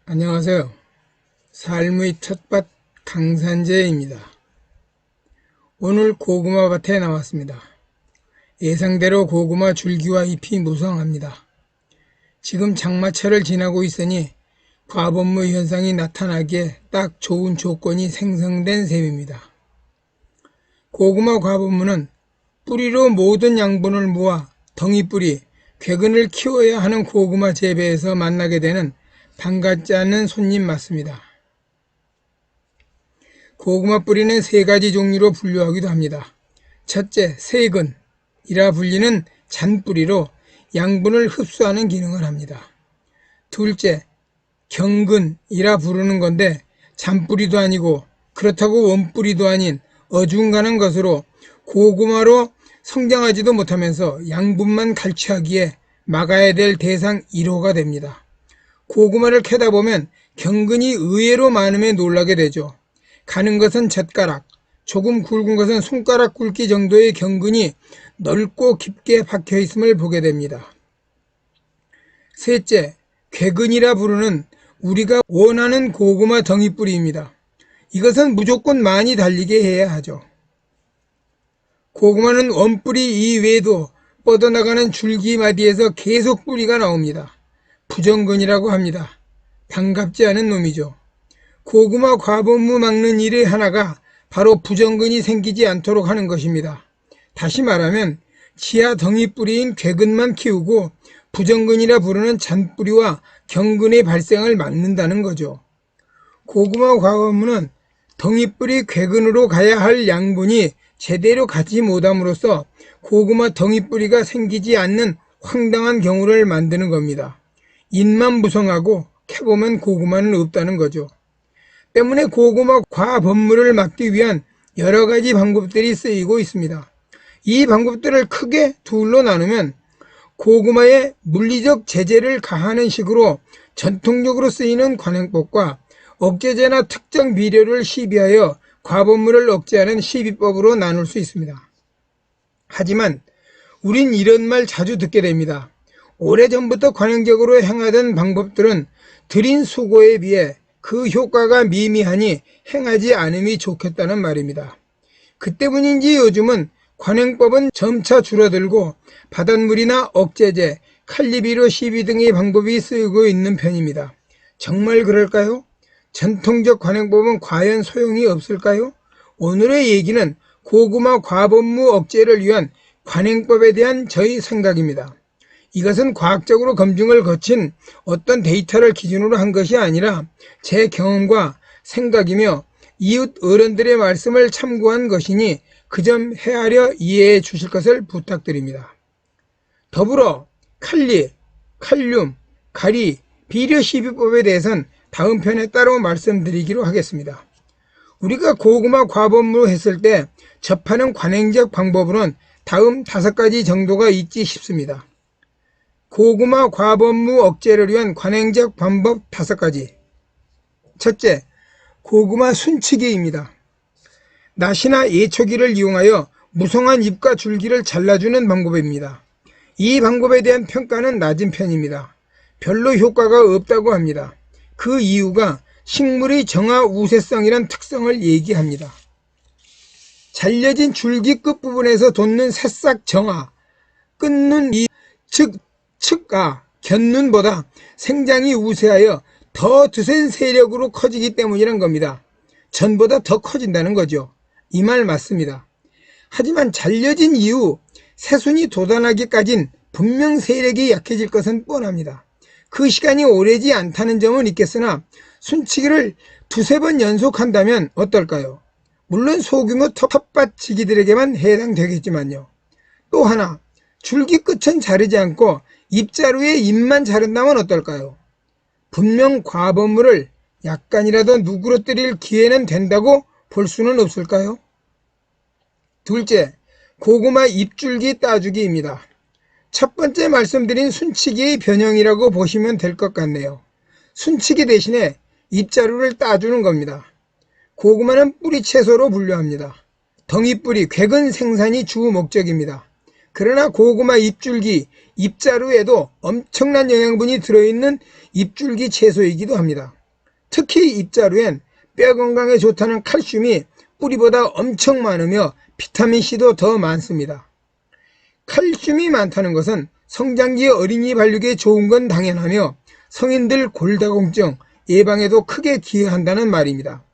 안녕하세요. 삶의 텃밭 강산재입니다. 오늘 고구마 밭에 나왔습니다. 예상대로 고구마 줄기와 잎이 무성합니다. 지금 장마철을 지나고 있으니 과본무 현상이 나타나기에 딱 좋은 조건이 생성된 셈입니다. 고구마 과본무는 뿌리로 모든 양분을 모아 덩이뿌리, 궤근을 키워야 하는 고구마 재배에서 만나게 되는 반갑지 않은 손님 맞습니다. 고구마 뿌리는 세 가지 종류로 분류하기도 합니다. 첫째, 세근이라 불리는 잔뿌리로 양분을 흡수하는 기능을 합니다. 둘째, 경근이라 부르는 건데 잔뿌리도 아니고 그렇다고 원뿌리도 아닌 어중간한 것으로 고구마로 성장하지도 못하면서 양분만 갈취하기에 막아야 될 대상 1호가 됩니다. 고구마를 캐다 보면 경근이 의외로 많음에 놀라게 되죠. 가는 것은 젓가락, 조금 굵은 것은 손가락 굵기 정도의 경근이 넓고 깊게 박혀 있음을 보게 됩니다. 셋째, 궤근이라 부르는 우리가 원하는 고구마 덩이뿌리입니다. 이것은 무조건 많이 달리게 해야 하죠. 고구마는 원뿌리 이외에도 뻗어나가는 줄기마디에서 계속 뿌리가 나옵니다. 부정근이라고 합니다. 반갑지 않은 놈이죠. 고구마 과본무 막는 일의 하나가 바로 부정근이 생기지 않도록 하는 것입니다. 다시 말하면 지하 덩이뿌리인 궤근만 키우고 부정근이라 부르는 잔뿌리와 경근의 발생을 막는다는 거죠. 고구마 과본무는 덩이뿌리 궤근으로 가야 할 양분이 제대로 가지 못함으로써 고구마 덩이뿌리가 생기지 않는 황당한 경우를 만드는 겁니다. 잎만 무성하고 캐보면 고구마는 없다는 거죠. 때문에 고구마 과본무를 막기 위한 여러 가지 방법들이 쓰이고 있습니다. 이 방법들을 크게 둘로 나누면 고구마에 물리적 제재를 가하는 식으로 전통적으로 쓰이는 관행법과 억제제나 특정 비료를 시비하여 과본무를 억제하는 시비법으로 나눌 수 있습니다. 하지만 우린 이런 말 자주 듣게 됩니다. 오래전부터 관행적으로 행하던 방법들은 들인 수고에 비해 그 효과가 미미하니 행하지 않음이 좋겠다는 말입니다. 그 때문인지 요즘은 관행법은 점차 줄어들고 바닷물이나 억제제, 칼리비료 시비 등의 방법이 쓰이고 있는 편입니다. 정말 그럴까요? 전통적 관행법은 과연 소용이 없을까요? 오늘의 얘기는 고구마 과본무 억제를 위한 관행법에 대한 저희 생각입니다. 이것은 과학적으로 검증을 거친 어떤 데이터를 기준으로 한 것이 아니라 제 경험과 생각이며 이웃 어른들의 말씀을 참고한 것이니 그 점 헤아려 이해해 주실 것을 부탁드립니다. 더불어 칼리, 칼륨, 가리, 비료 시비법에 대해서는 다음 편에 따로 말씀드리기로 하겠습니다. 우리가 고구마 과본무 했을 때 접하는 관행적 방법으로는 다음 5가지 정도가 있지 싶습니다. 고구마 과본무 억제를 위한 관행적 방법 5가지. 첫째, 고구마 순치기입니다. 낫이나 예초기를 이용하여 무성한 잎과 줄기를 잘라주는 방법입니다. 이 방법에 대한 평가는 낮은 편입니다. 별로 효과가 없다고 합니다. 그 이유가 식물의 정화 우세성이란 특성을 얘기합니다. 잘려진 줄기 끝부분에서 돋는 새싹 정화, 끝눈 잎, 즉 곁눈보다 생장이 우세하여 더 드센 세력으로 커지기 때문이란 겁니다. 전보다 더 커진다는 거죠. 이 말 맞습니다. 하지만 잘려진 이후 새순이 돋아나기까진 분명 세력이 약해질 것은 뻔합니다. 그 시간이 오래지 않다는 점은 있겠으나 순치기를 2-3번 연속한다면 어떨까요? 물론 소규모 텃밭지기들에게만 해당되겠지만요. 또 하나, 줄기 끝은 자르지 않고 잎자루에 잎만 자른다면 어떨까요? 분명 과본무를 약간이라도 누그러뜨릴 기회는 된다고 볼 수는 없을까요? 둘째, 고구마 잎줄기 따주기입니다. 첫 번째 말씀드린 순치기의 변형이라고 보시면 될 것 같네요. 순치기 대신에 잎자루를 따주는 겁니다. 고구마는 뿌리 채소로 분류합니다. 덩이뿌리, 궤근 생산이 주 목적입니다. 그러나 고구마 잎줄기, 잎자루에도 엄청난 영양분이 들어있는 잎줄기 채소이기도 합니다. 특히 잎자루엔 뼈 건강에 좋다는 칼슘이 뿌리보다 엄청 많으며 비타민C도 더 많습니다. 칼슘이 많다는 것은 성장기 어린이 발육에 좋은 건 당연하며 성인들 골다공증 예방에도 크게 기여한다는 말입니다.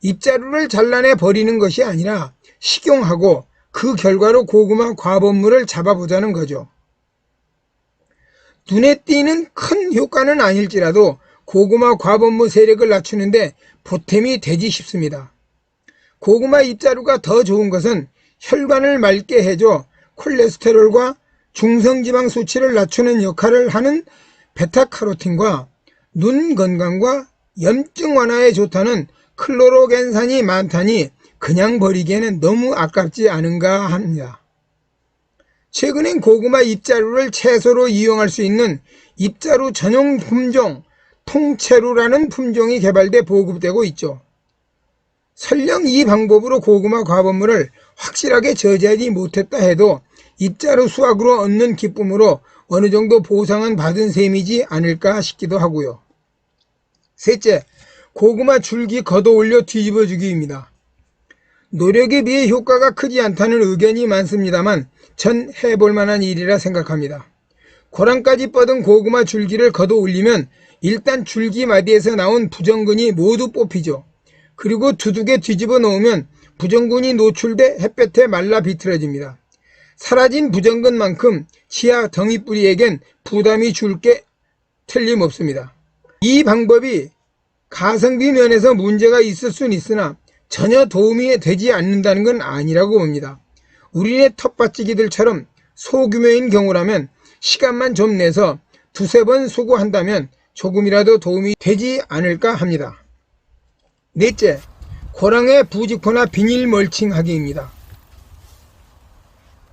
잎자루를 잘라내 버리는 것이 아니라 식용하고 그 결과로 고구마 과법물을 잡아보자는 거죠. 눈에 띄는 큰 효과는 아닐지라도 고구마 과법무 세력을 낮추는데 보탬이 되지 싶습니다. 고구마 잎자루가 더 좋은 것은 혈관을 맑게 해줘 콜레스테롤과 중성지방 수치를 낮추는 역할을 하는 베타카로틴과 눈 건강과 염증 완화에 좋다는 클로로겐산이 많다니 그냥 버리기에는 너무 아깝지 않은가 합니다. 최근엔 고구마 잎자루를 채소로 이용할 수 있는 잎자루 전용 품종 통채루라는 품종이 개발돼 보급되고 있죠. 설령 이 방법으로 고구마 과법물을 확실하게 저지하지 못했다 해도 잎자루 수확으로 얻는 기쁨으로 어느 정도 보상은 받은 셈이지 않을까 싶기도 하고요. 셋째, 고구마 줄기 걷어 올려 뒤집어주기입니다. 노력에 비해 효과가 크지 않다는 의견이 많습니다만 전 해볼 만한 일이라 생각합니다. 고랑까지 뻗은 고구마 줄기를 걷어 올리면 일단 줄기 마디에서 나온 부정근이 모두 뽑히죠. 그리고 두둑에 뒤집어 놓으면 부정근이 노출돼 햇볕에 말라 비틀어집니다. 사라진 부정근만큼 치아 덩이뿌리에겐 부담이 줄 게 틀림없습니다. 이 방법이 가성비 면에서 문제가 있을 수는 있으나 전혀 도움이 되지 않는다는 건 아니라고 봅니다. 우리네 텃밭지기들처럼 소규모인 경우라면 시간만 좀 내서 두세 번 수고한다면 조금이라도 도움이 되지 않을까 합니다. 넷째, 고랑의 부직포나 비닐 멀칭하기입니다.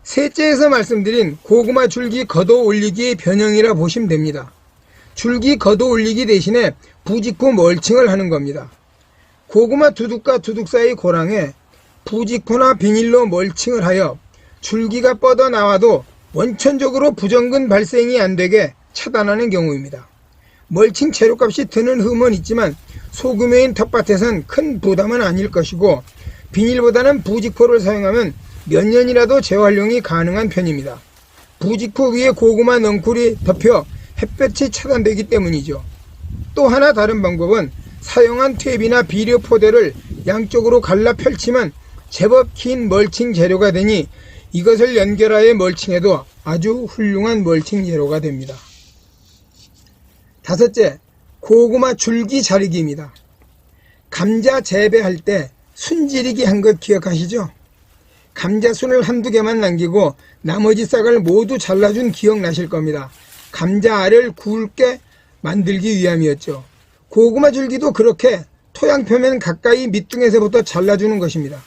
셋째에서 말씀드린 고구마 줄기 걷어 올리기의 변형이라 보시면 됩니다. 줄기 걷어 올리기 대신에 부직포 멀칭을 하는 겁니다. 고구마 두둑과 두둑 사이 고랑에 부직포나 비닐로 멀칭을 하여 줄기가 뻗어 나와도 원천적으로 부정근 발생이 안 되게 차단하는 경우입니다. 멀칭 재료값이 드는 흠은 있지만 소규모인 텃밭에선 큰 부담은 아닐 것이고 비닐보다는 부직포를 사용하면 몇 년이라도 재활용이 가능한 편입니다. 부직포 위에 고구마 넝쿨이 덮여 햇볕이 차단되기 때문이죠. 또 하나 다른 방법은 사용한 탭이나 비료 포대를 양쪽으로 갈라 펼치면 제법 긴 멀칭 재료가 되니 이것을 연결하여 멀칭해도 아주 훌륭한 멀칭 재료가 됩니다. 다섯째, 고구마 줄기 자르기입니다. 감자 재배할 때 순지르기 한 것 기억하시죠? 감자순을 한두 개만 남기고 나머지 싹을 모두 잘라준 기억나실 겁니다. 감자 알을 굵게 만들기 위함이었죠. 고구마 줄기도 그렇게 토양 표면 가까이 밑둥에서부터 잘라주는 것입니다.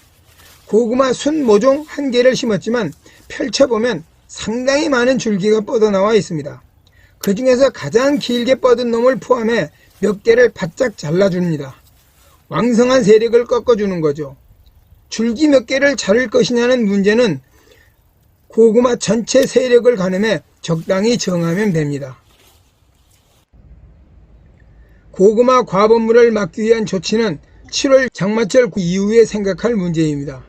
고구마 순 모종 한 개를 심었지만 펼쳐보면 상당히 많은 줄기가 뻗어나와 있습니다. 그 중에서 가장 길게 뻗은 놈을 포함해 몇 개를 바짝 잘라줍니다. 왕성한 세력을 꺾어주는 거죠. 줄기 몇 개를 자를 것이냐는 문제는 고구마 전체 세력을 가늠해 적당히 정하면 됩니다. 고구마 과법물을 막기 위한 조치는 7월 장마철 이후에 생각할 문제입니다.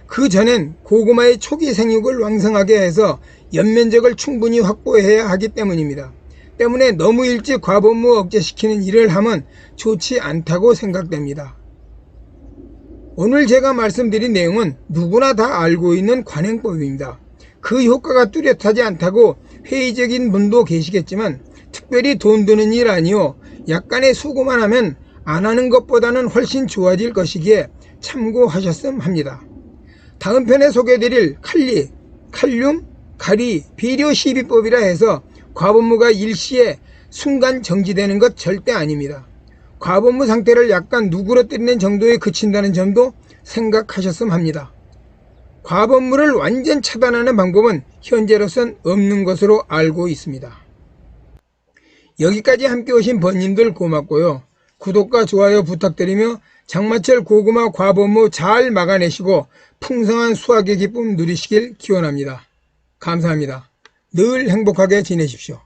그 전엔 고구마의 초기 생육을 왕성하게 해서 연면적을 충분히 확보해야 하기 때문입니다. 때문에 너무 일찍 과법무 억제시키는 일을 하면 좋지 않다고 생각됩니다. 오늘 제가 말씀드린 내용은 누구나 다 알고 있는 관행법입니다. 그 효과가 뚜렷하지 않다고 회의적인 분도 계시겠지만 특별히 돈 드는 일 아니요, 약간의 수고만 하면 안 하는 것보다는 훨씬 좋아질 것이기에 참고하셨음 합니다. 다음 편에 소개해드릴 칼리, 칼륨, 가리, 비료 시비법이라 해서 과법무가 일시에 순간 정지되는 것 절대 아닙니다. 과법무 상태를 약간 누그러뜨리는 정도에 그친다는 점도 생각하셨음 합니다. 과법무를 완전 차단하는 방법은 현재로선 없는 것으로 알고 있습니다. 여기까지 함께 오신 번님들 고맙고요. 구독과 좋아요 부탁드리며 장마철 고구마 과법무 잘 막아내시고 풍성한 수확의 기쁨 누리시길 기원합니다. 감사합니다. 늘 행복하게 지내십시오.